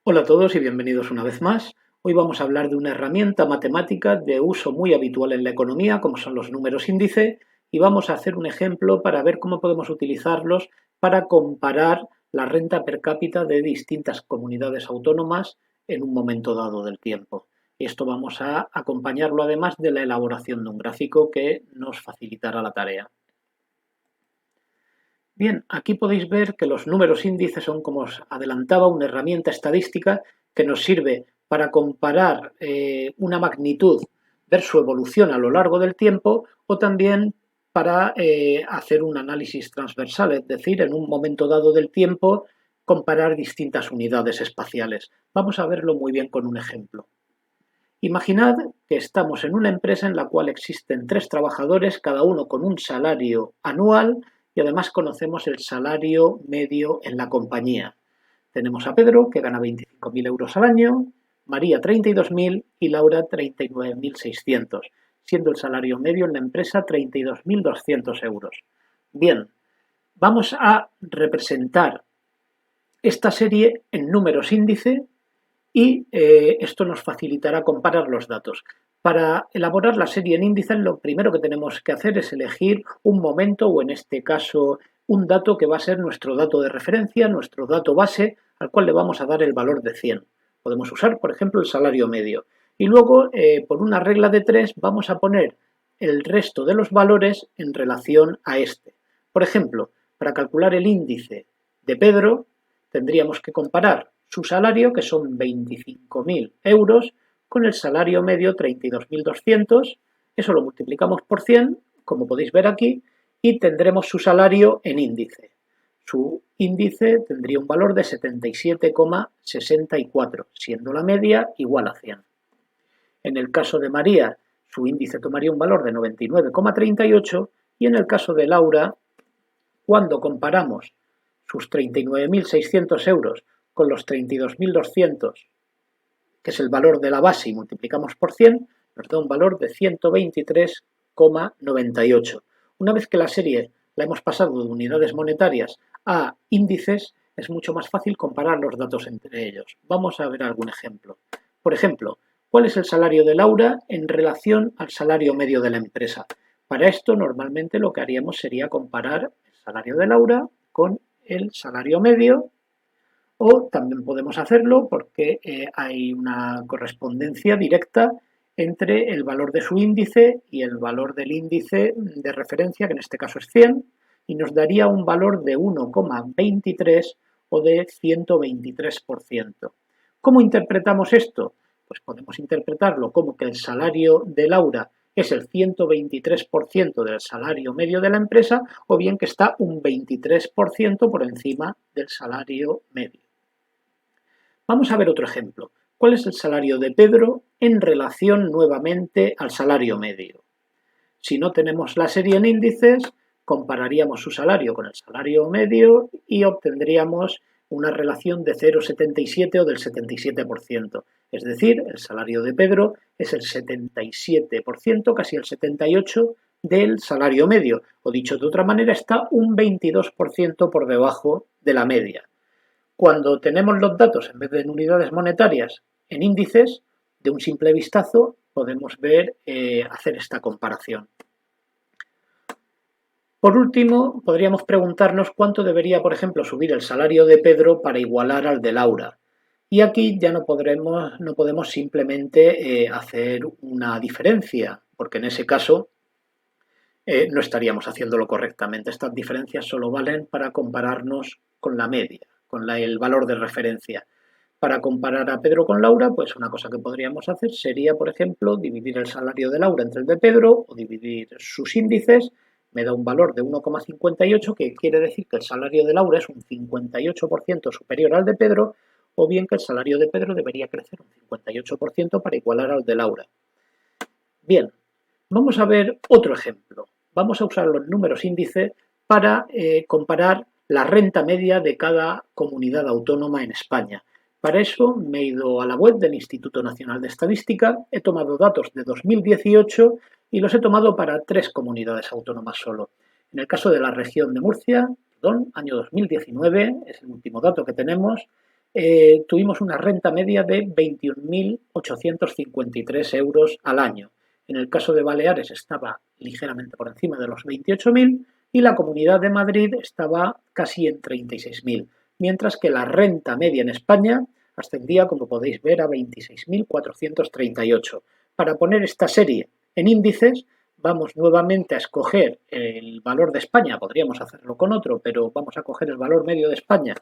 Hola a todos y bienvenidos una vez más. Hoy vamos a hablar de una herramienta matemática de uso muy habitual en la economía, como son los números índice, y vamos a hacer un ejemplo para ver cómo podemos utilizarlos para comparar la renta per cápita de distintas comunidades autónomas en un momento dado del tiempo. Esto vamos a acompañarlo además de la elaboración de un gráfico que nos facilitará la tarea. Bien, aquí podéis ver que los números índices son, como os adelantaba, una herramienta estadística que nos sirve para comparar una magnitud, ver su evolución a lo largo del tiempo o también para hacer un análisis transversal, es decir, en un momento dado del tiempo, comparar distintas unidades espaciales. Vamos a verlo muy bien con un ejemplo. Imaginad que estamos en una empresa en la cual existen 3 trabajadores, cada uno con un salario anual y además conocemos el salario medio en la compañía. Tenemos a Pedro, que gana 25.000 euros al año, María 32.000 y Laura 39.600, siendo el salario medio en la empresa 32.200 euros. Bien, vamos a representar esta serie en números índice y esto nos facilitará comparar los datos. Para elaborar la serie en índice, lo primero que tenemos que hacer es elegir un momento o en este caso un dato que va a ser nuestro dato de referencia, nuestro dato base, al cual le vamos a dar el valor de 100. Podemos usar, por ejemplo, el salario medio. Y luego, por una regla de 3, vamos a poner el resto de los valores en relación a este. Por ejemplo, para calcular el índice de Pedro, tendríamos que comparar su salario, que son 25.000 euros, con el salario medio 32.200, eso lo multiplicamos por 100, como podéis ver aquí, y tendremos su salario en índice. Su índice tendría un valor de 77,64, siendo la media igual a 100. En el caso de María, su índice tomaría un valor de 99,38 y en el caso de Laura, cuando comparamos sus 39.600 euros con los 32.200, que es el valor de la base, y multiplicamos por 100, nos da un valor de 123,98. Una vez que la serie la hemos pasado de unidades monetarias a índices, es mucho más fácil comparar los datos entre ellos. Vamos a ver algún ejemplo. Por ejemplo, ¿cuál es el salario de Laura en relación al salario medio de la empresa? Para esto, normalmente lo que haríamos sería comparar el salario de Laura con el salario medio, o también podemos hacerlo porque hay una correspondencia directa entre el valor de su índice y el valor del índice de referencia, que en este caso es 100, y nos daría un valor de 1,23 o de 123%. ¿Cómo interpretamos esto? Pues podemos interpretarlo como que el salario de Laura es el 123% del salario medio de la empresa, o bien que está un 23% por encima del salario medio. Vamos a ver otro ejemplo. ¿Cuál es el salario de Pedro en relación nuevamente al salario medio? Si no tenemos la serie en índices, compararíamos su salario con el salario medio y obtendríamos una relación de 0,77 o del 77%. Es decir, el salario de Pedro es el 77%, casi el 78% del salario medio. O dicho de otra manera, está un 22% por debajo de la media. Cuando tenemos los datos, en vez de en unidades monetarias, en índices, de un simple vistazo podemos ver, hacer esta comparación. Por último, podríamos preguntarnos cuánto debería, por ejemplo, subir el salario de Pedro para igualar al de Laura. Y aquí ya no podemos simplemente hacer una diferencia, porque en ese caso no estaríamos haciéndolo correctamente. Estas diferencias solo valen para compararnos con la media, con el valor de referencia. Para comparar a Pedro con Laura, pues una cosa que podríamos hacer sería, por ejemplo, dividir el salario de Laura entre el de Pedro o dividir sus índices. Me da un valor de 1,58, que quiere decir que el salario de Laura es un 58% superior al de Pedro, o bien que el salario de Pedro debería crecer un 58% para igualar al de Laura. Bien, vamos a ver otro ejemplo. Vamos a usar los números índice para comparar la renta media de cada comunidad autónoma en España. Para eso me he ido a la web del Instituto Nacional de Estadística, he tomado datos de 2018 y los he tomado para 3 comunidades autónomas solo. En el caso de la región de Murcia, año 2019, es el último dato que tenemos, tuvimos una renta media de 21.853 euros al año. En el caso de Baleares estaba ligeramente por encima de los 28.000 y la Comunidad de Madrid estaba casi en 36.000, mientras que la renta media en España ascendía, como podéis ver, a 26.438. Para poner esta serie en índices, vamos nuevamente a escoger el valor de España, podríamos hacerlo con otro, pero vamos a coger el valor medio de España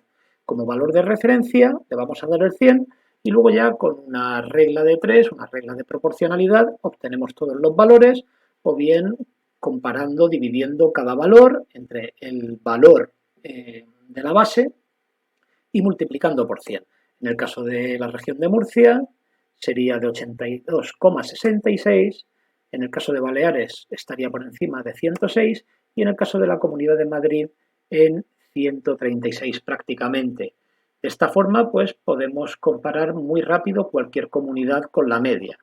como valor de referencia, le vamos a dar el 100 y luego ya con una regla de 3, una regla de proporcionalidad, obtenemos todos los valores o bien comparando, dividiendo cada valor entre el valor de la base y multiplicando por 100. En el caso de la región de Murcia sería de 82,66, en el caso de Baleares estaría por encima de 106 y en el caso de la Comunidad de Madrid en 136 prácticamente. De esta forma, pues podemos comparar muy rápido cualquier comunidad con la media.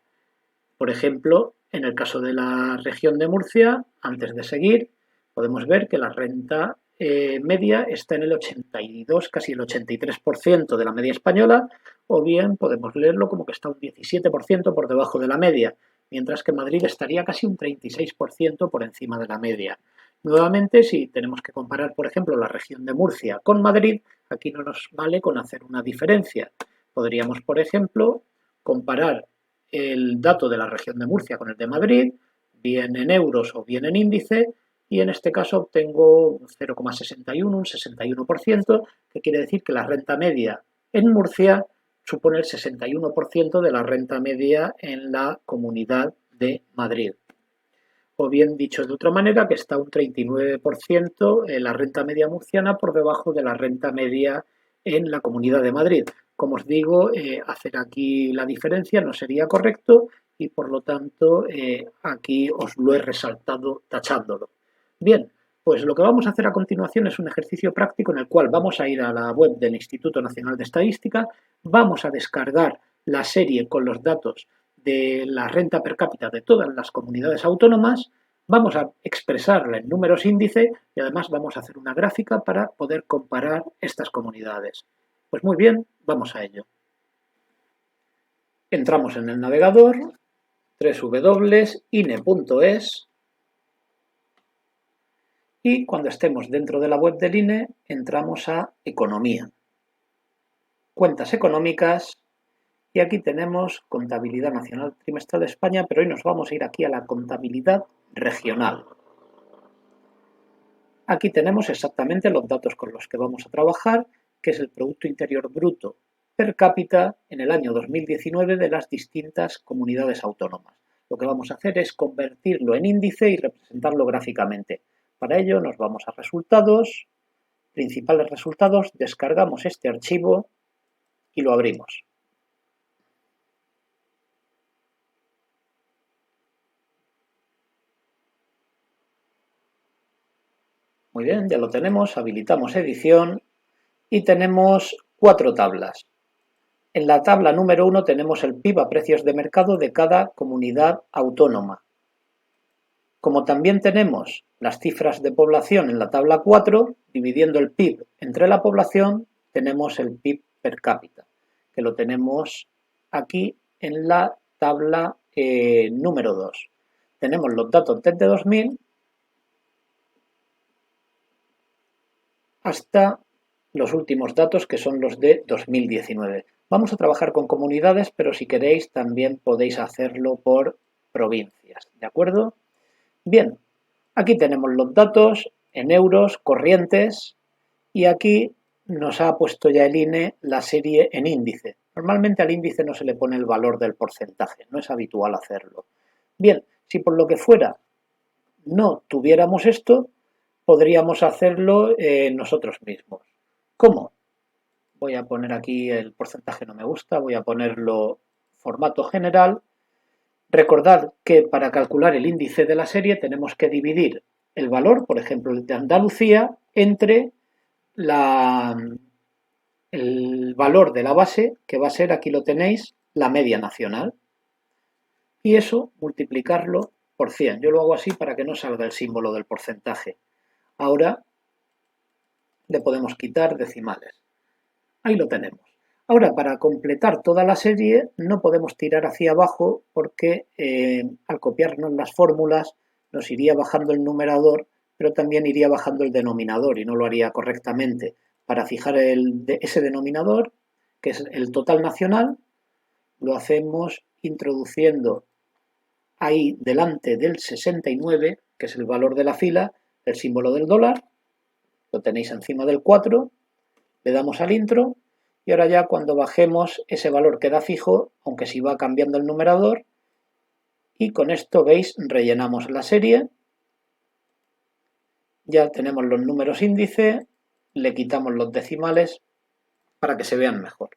Por ejemplo, en el caso de la región de Murcia, antes de seguir, podemos ver que la renta media está en el 82, casi el 83% de la media española, o bien podemos leerlo como que está un 17% por debajo de la media, mientras que Madrid estaría casi un 36% por encima de la media. Nuevamente, si tenemos que comparar, por ejemplo, la región de Murcia con Madrid, aquí no nos vale con hacer una diferencia. Podríamos, por ejemplo, comparar el dato de la región de Murcia con el de Madrid, bien en euros o bien en índice, y en este caso obtengo un 0,61, un 61%, que quiere decir que la renta media en Murcia supone el 61% de la renta media en la Comunidad de Madrid. O bien dicho de otra manera, que está un 39% en la renta media murciana por debajo de la renta media en la Comunidad de Madrid. Como os digo, hacer aquí la diferencia no sería correcto y por lo tanto aquí os lo he resaltado tachándolo. Bien, pues lo que vamos a hacer a continuación es un ejercicio práctico en el cual vamos a ir a la web del Instituto Nacional de Estadística, vamos a descargar la serie con los datos de la renta per cápita de todas las comunidades autónomas, vamos a expresarla en números índice y además vamos a hacer una gráfica para poder comparar estas comunidades. Pues muy bien, vamos a ello. Entramos en el navegador, www.ine.es, y cuando estemos dentro de la web del INE entramos a Economía, Cuentas económicas, y aquí tenemos Contabilidad Nacional Trimestral de España, pero hoy nos vamos a ir aquí a la contabilidad regional. Aquí tenemos exactamente los datos con los que vamos a trabajar, que es el Producto Interior Bruto per cápita en el año 2019 de las distintas comunidades autónomas. Lo que vamos a hacer es convertirlo en índice y representarlo gráficamente. Para ello nos vamos a resultados, principales resultados, descargamos este archivo y lo abrimos. Muy bien, ya lo tenemos, habilitamos edición y tenemos 4 tablas. En la tabla número 1 tenemos el PIB a precios de mercado de cada comunidad autónoma. Como también tenemos las cifras de población en la tabla 4, dividiendo el PIB entre la población, tenemos el PIB per cápita, que lo tenemos aquí en la tabla número 2. Tenemos los datos desde 2000 hasta los últimos datos, que son los de 2019. Vamos a trabajar con comunidades, pero si queréis también podéis hacerlo por provincias, ¿de acuerdo? Bien, aquí tenemos los datos en euros corrientes y aquí nos ha puesto ya el INE la serie en índice. Normalmente al índice no se le pone el valor del porcentaje, no es habitual hacerlo. Bien, si por lo que fuera no tuviéramos esto, podríamos hacerlo nosotros mismos. ¿Cómo? Voy a poner aquí el porcentaje, no me gusta, voy a ponerlo formato general. Recordad que para calcular el índice de la serie tenemos que dividir el valor, por ejemplo, el de Andalucía, entre el valor de la base, que va a ser, aquí lo tenéis, la media nacional. Y eso multiplicarlo por 100. Yo lo hago así para que no salga el símbolo del porcentaje. Ahora le podemos quitar decimales. Ahí lo tenemos. Ahora, para completar toda la serie, no podemos tirar hacia abajo porque al copiarnos las fórmulas nos iría bajando el numerador, pero también iría bajando el denominador y no lo haría correctamente. Para fijar ese denominador, que es el total nacional, lo hacemos introduciendo ahí delante del 69, que es el valor de la fila, el símbolo del dólar, lo tenéis encima del 4, le damos al intro y ahora ya cuando bajemos ese valor queda fijo, aunque si va cambiando el numerador, y con esto, veis, rellenamos la serie, ya tenemos los números índice, le quitamos los decimales para que se vean mejor.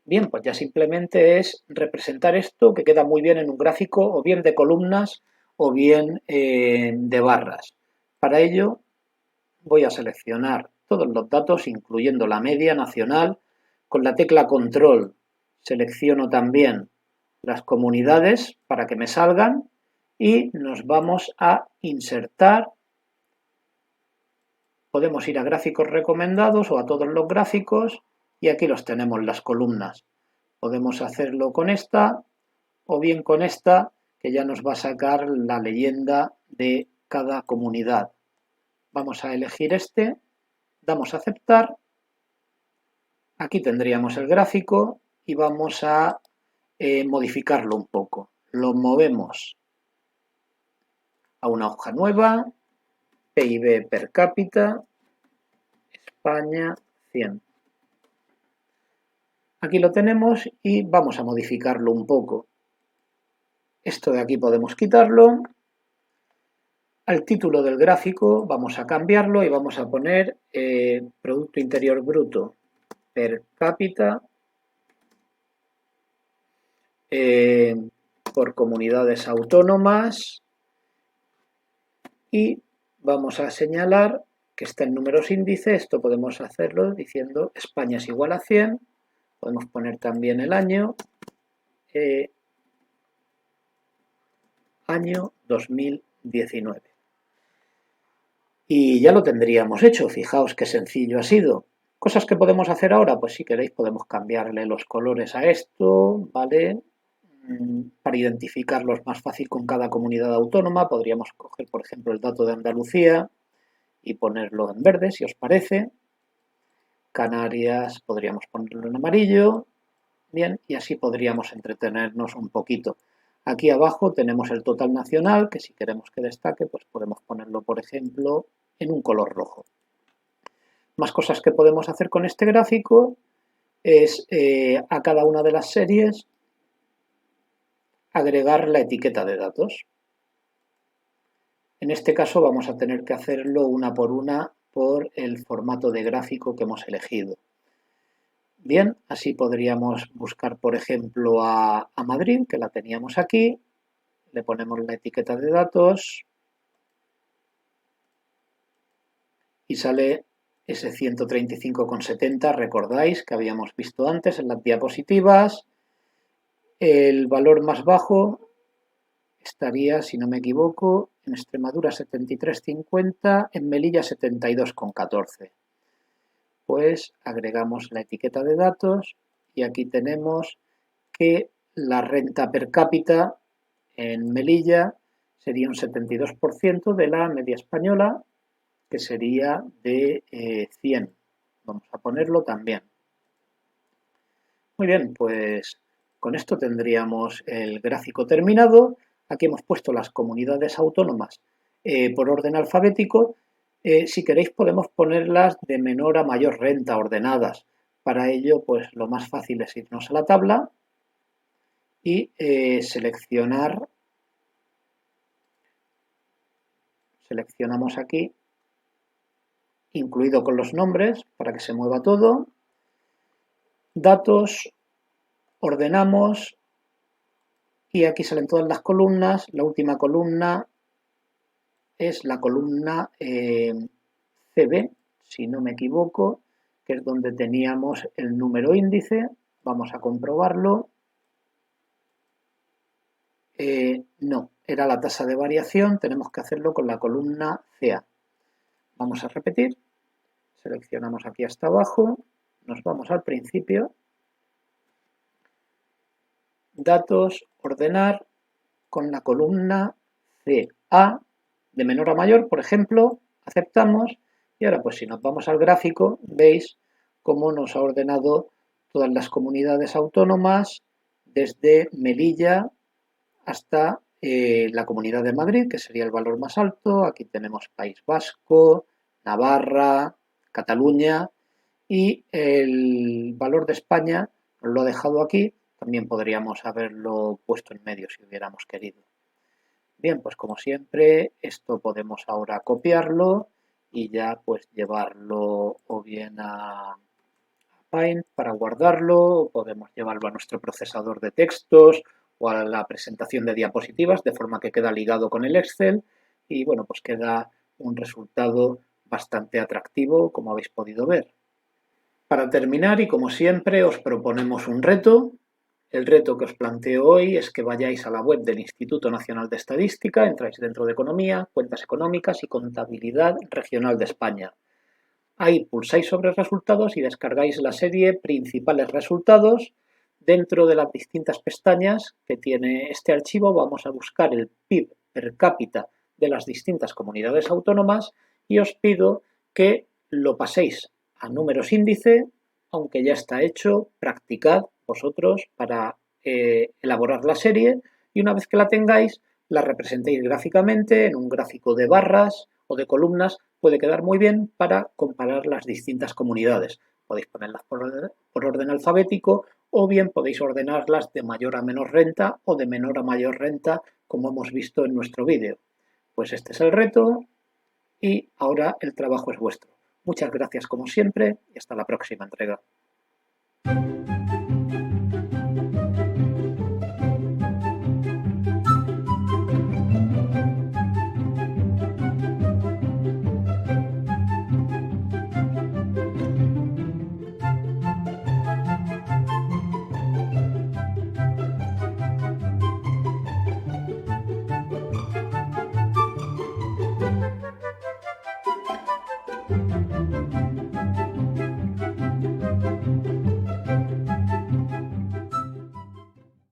Bien, pues ya simplemente es representar esto que queda muy bien en un gráfico o bien de columnas o bien de barras. Para ello voy a seleccionar todos los datos, incluyendo la media nacional. Con la tecla control selecciono también las comunidades para que me salgan y nos vamos a insertar. Podemos ir a gráficos recomendados o a todos los gráficos y aquí los tenemos las columnas. Podemos hacerlo con esta o bien con esta, que ya nos va a sacar la leyenda de cada comunidad. Vamos a elegir este, damos a aceptar. Aquí tendríamos el gráfico y vamos a modificarlo un poco. Lo movemos a una hoja nueva, PIB per cápita, España 100. Aquí lo tenemos y vamos a modificarlo un poco. Esto de aquí podemos quitarlo. Al título del gráfico vamos a cambiarlo y vamos a poner Producto Interior Bruto per cápita por comunidades autónomas y vamos a señalar que está en números índice. Esto podemos hacerlo diciendo España es igual a 100. Podemos poner también el año, año 2019. Y ya lo tendríamos hecho. Fijaos qué sencillo ha sido. Cosas que podemos hacer ahora, pues si queréis podemos cambiarle los colores a esto, ¿vale? Para identificarlos más fácil con cada comunidad autónoma, podríamos coger, por ejemplo, el dato de Andalucía y ponerlo en verde, si os parece. Canarias podríamos ponerlo en amarillo. Bien, y así podríamos entretenernos un poquito. Aquí abajo tenemos el total nacional, que si queremos que destaque, pues podemos ponerlo, por ejemplo, en un color rojo. Más cosas que podemos hacer con este gráfico es a cada una de las series agregar la etiqueta de datos. En este caso vamos a tener que hacerlo una por una por el formato de gráfico que hemos elegido. Bien, así podríamos buscar, por ejemplo, a Madrid, que la teníamos aquí. Le ponemos la etiqueta de datos y sale ese 135,70, recordáis que habíamos visto antes en las diapositivas. El valor más bajo estaría, si no me equivoco, en Extremadura 73,50, en Melilla 72,14. Pues agregamos la etiqueta de datos y aquí tenemos que la renta per cápita en Melilla sería un 72% de la media española, que sería de 100. Vamos a ponerlo también. Muy bien, pues con esto tendríamos el gráfico terminado. Aquí hemos puesto las comunidades autónomas por orden alfabético. Si queréis podemos ponerlas de menor a mayor renta ordenadas. Para ello, pues lo más fácil es irnos a la tabla y seleccionamos aquí, incluido con los nombres, para que se mueva todo. Datos, ordenamos y aquí salen todas las columnas. La última columna es la columna CB, si no me equivoco, que es donde teníamos el número índice. Vamos a comprobarlo. No, era la tasa de variación, tenemos que hacerlo con la columna CA. Vamos a repetir, seleccionamos aquí hasta abajo, nos vamos al principio datos, ordenar con la columna CA de menor a mayor, por ejemplo, aceptamos y ahora pues si nos vamos al gráfico veis cómo nos ha ordenado todas las comunidades autónomas desde Melilla hasta la Comunidad de Madrid, que sería el valor más alto. Aquí tenemos País Vasco, Navarra, Cataluña y el valor de España nos lo ha dejado aquí. También podríamos haberlo puesto en medio si hubiéramos querido. Bien, pues como siempre, esto podemos ahora copiarlo y ya pues llevarlo o bien a Paint para guardarlo, o podemos llevarlo a nuestro procesador de textos o a la presentación de diapositivas, de forma que queda ligado con el Excel y bueno, pues queda un resultado bastante atractivo, como habéis podido ver. Para terminar, y como siempre, os proponemos un reto. El reto que os planteo hoy es que vayáis a la web del Instituto Nacional de Estadística, entráis dentro de Economía, Cuentas Económicas y Contabilidad Regional de España. Ahí pulsáis sobre resultados y descargáis la serie Principales resultados. Dentro de las distintas pestañas que tiene este archivo vamos a buscar el PIB per cápita de las distintas comunidades autónomas y os pido que lo paséis a números índice, aunque ya está hecho, practicad vosotros para elaborar la serie y una vez que la tengáis la representéis gráficamente en un gráfico de barras o de columnas. Puede quedar muy bien para comparar las distintas comunidades. Podéis ponerlas por orden alfabético o bien podéis ordenarlas de mayor a menor renta o de menor a mayor renta, como hemos visto en nuestro vídeo. Pues este es el reto y ahora el trabajo es vuestro. Muchas gracias como siempre y hasta la próxima entrega.